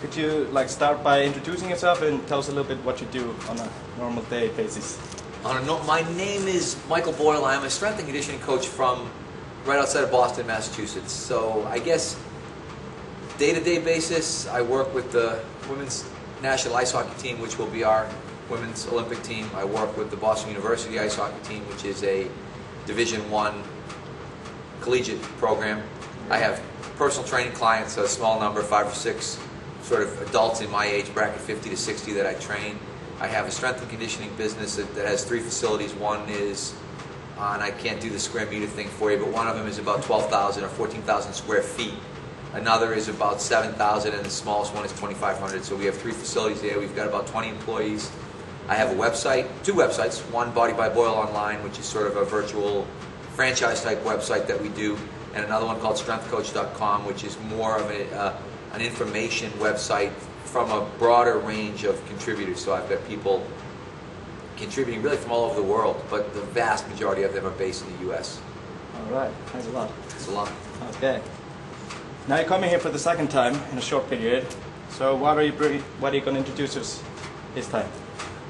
Could you start by introducing yourself and tell us a little bit what you do on a normal day basis? My name is Michael Boyle. I'm a strength and conditioning coach from right outside of Boston, Massachusetts. So I guess day-to-day basis, I work with the women's national ice hockey team, which will be our women's Olympic team. I work with the Boston University ice hockey team, which is a Division I collegiate program. I have personal training clients, a small number, 5 or 6 sort of adults in my age bracket, 50 to 60, that I train. I have a strength and conditioning business that has 3 facilities. One is, and I can't do the square meter thing for you, but one of them is about 12,000 or 14,000 square feet. Another is about 7,000, and the smallest one is 2,500. So we have 3 facilities there. We've got about 20 employees. I have a website, 2 websites. One, Body by Boyle Online, which is sort of a virtual franchise-type website that we do, and another one called strengthcoach.com, which is more of an information website from a broader range of contributors. So I've got people contributing really from all over the world, but the vast majority of them are based in the U.S. All right, thanks a lot. Thanks a lot. Okay. Now you're coming here for the second time in a short period. So what are you going to introduce us this time?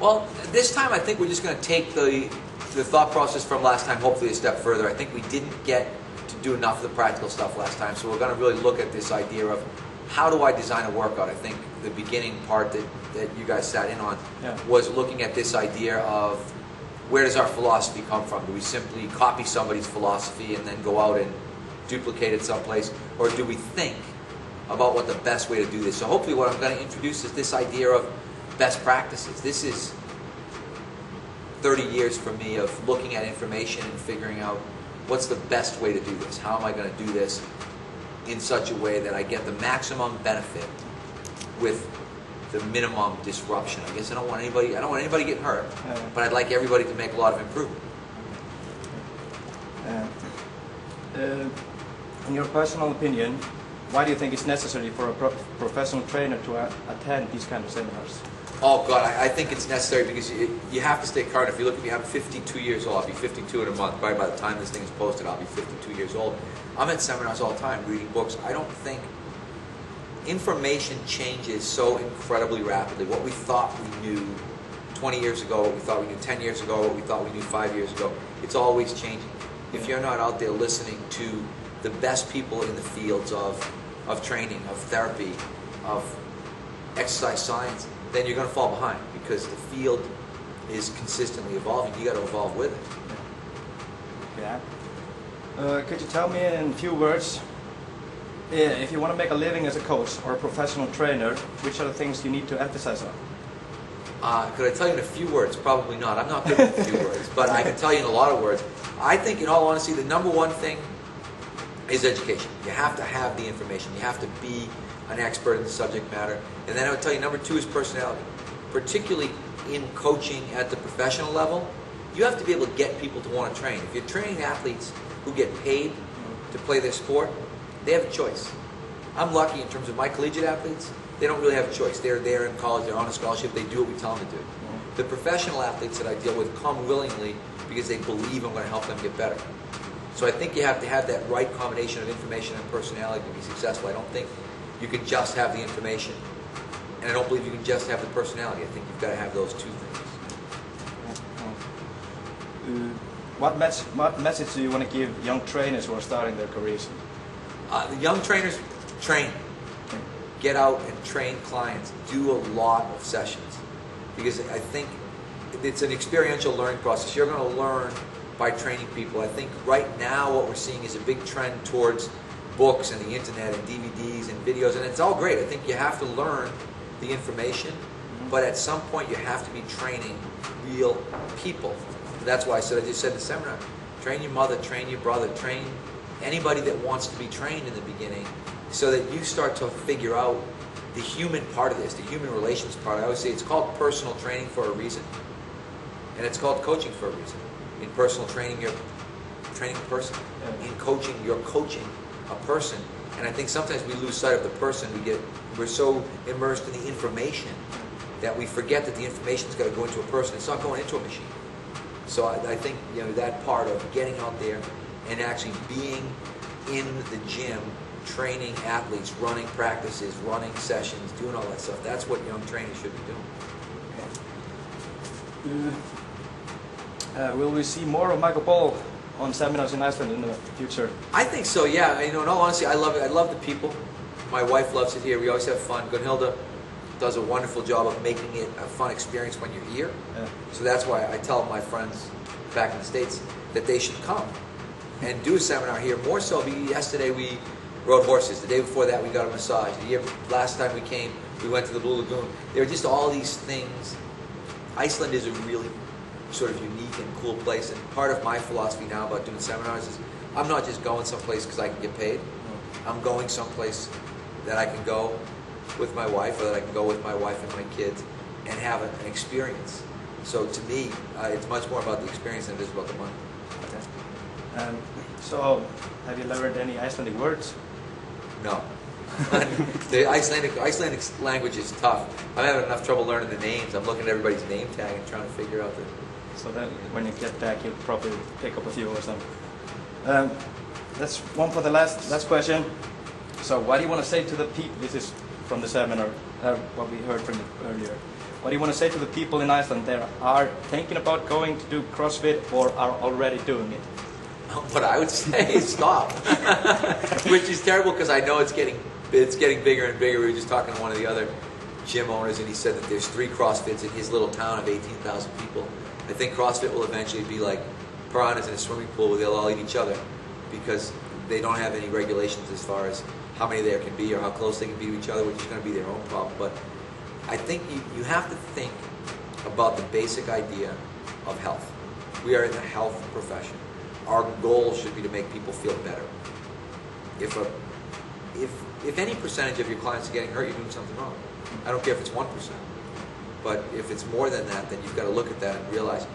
Well, this time I think we're just going to take the thought process from last time hopefully a step further. I think we didn't get to do enough of the practical stuff last time, so we're going to really look at this idea of how do I design a workout. I think the beginning part that you guys sat in on was looking at this idea of where does our philosophy come from? Do we simply copy somebody's philosophy and then go out and duplicate it someplace, or do we think about what the best way to do this? So hopefully what I'm going to introduce is this idea of best practices. This is 30 years for me of looking at information and figuring out what's the best way to do this. How am I going to do this in such a way that I get the maximum benefit with the minimum disruption? I guess I don't want anybody getting hurt, but I'd like everybody to make a lot of improvement. In your personal opinion, why do you think it's necessary for a professional trainer to attend these kind of seminars? Oh God, I think it's necessary because you have to stay current. If you look at me, I'm 52 years old. I'll be 52 in a month. Probably by the time this thing is posted, I'll be 52 years old. I'm at seminars all the time, reading books. I don't think information changes so incredibly rapidly. What we thought we knew 20 years ago, what we thought we knew 10 years ago, what we thought we knew 5 years ago, it's always changing. If you're not out there listening to the best people in the fields of training, of therapy, of exercise science, then you're going to fall behind because the field is consistently evolving. You got to evolve with it. Yeah. Could you tell me in a few words, if you want to make a living as a coach or a professional trainer, which are the things you need to emphasize on? Could I tell you in a few words? Probably not. I'm not good with a few words, but I can tell you in a lot of words. I think, in all honesty, the number one thing is education. You have to have the information. You have to be an expert in the subject matter. And then I would tell you number 2 is personality. Particularly in coaching at the professional level, you have to be able to get people to want to train. If you're training athletes who get paid to play their sport, they have a choice. I'm lucky in terms of my collegiate athletes, they don't really have a choice. They're there in college, they're on a scholarship, they do what we tell them to do. The professional athletes that I deal with come willingly because they believe I'm going to help them get better. So I think you have to have that right combination of information and personality to be successful. I don't think you can just have the information, and I don't believe you can just have the personality. I think you've got to have those 2 things. What message do you want to give young trainers who are starting their careers? The young trainers, train. Get out and train clients. Do a lot of sessions. Because I think it's an experiential learning process. You're going to learn by training people. I think right now what we're seeing is a big trend towards books and the internet and DVDs and videos, and it's all great. I think you have to learn the information, but at some point you have to be training real people. That's why I just said in the seminar, train your mother, train your brother, train anybody that wants to be trained in the beginning so that you start to figure out the human part of this, the human relations part. I always say it's called personal training for a reason, and it's called coaching for a reason. In personal training, you're training a person. In coaching, you're coaching a person. And I think sometimes we lose sight of the person. We're so immersed in the information that we forget that the information's got to go into a person. It's not going into a machine. So I think that part of getting out there and actually being in the gym training athletes, running practices, running sessions, doing all that stuff. That's what young trainees should be doing. Will we see more of Michael Boyle on seminars in Iceland in the future? I think so, yeah. You know, in all honesty, I love it. I love the people. My wife loves it here. We always have fun. Gunhilda does a wonderful job of making it a fun experience when you're here. Yeah. So that's why I tell my friends back in the States that they should come and do a seminar here. More so, yesterday we rode horses. The day before that we got a massage. Last time we came, we went to the Blue Lagoon. There are just all these things. Iceland is a really sort of unique and cool place, and part of my philosophy now about doing seminars is I'm not just going someplace because I can get paid. I'm going someplace that I can go with my wife, or that I can go with my wife and my kids and have an experience. So to me, it's much more about the experience than it is about the money. Okay. So, have you learned any Icelandic words? No. The Icelandic language is tough. I'm having enough trouble learning the names. I'm looking at everybody's name tag and trying to figure out the... So that when you get back, you'll probably pick up a few or something. That's one for the last question. So what do you want to say to the people? This is from the seminar, what we heard from you earlier. What do you want to say to the people in Iceland that are thinking about going to do CrossFit or are already doing it? What I would say is stop. Which is terrible because I know it's getting bigger and bigger. We were just talking to one of the other gym owners, and he said that there's 3 CrossFits in his little town of 18,000 people. I think CrossFit will eventually be like piranhas in a swimming pool where they'll all eat each other because they don't have any regulations as far as how many there can be or how close they can be to each other, which is going to be their own problem. But I think you have to think about the basic idea of health. We are in the health profession. Our goal should be to make people feel better. If any percentage of your clients are getting hurt, you're doing something wrong. I don't care if it's 1%. But if it's more than that, then you've got to look at that and realize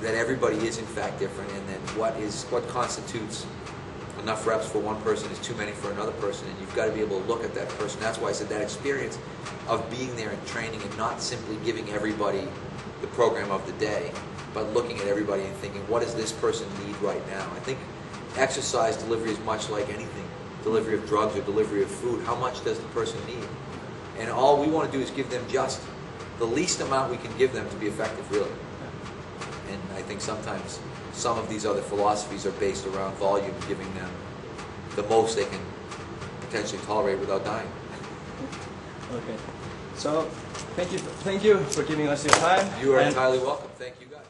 that everybody is in fact different, and that what constitutes enough reps for one person is too many for another person, and you've got to be able to look at that person. That's why I said that experience of being there and training and not simply giving everybody the program of the day, but looking at everybody and thinking, what does this person need right now? I think exercise delivery is much like anything. Delivery of drugs or delivery of food. How much does the person need? And all we want to do is give them just the least amount we can give them to be effective, really. And I think sometimes some of these other philosophies are based around volume, giving them the most they can potentially tolerate without dying. Okay. So, thank you for giving us your time. You are entirely welcome. Thank you guys.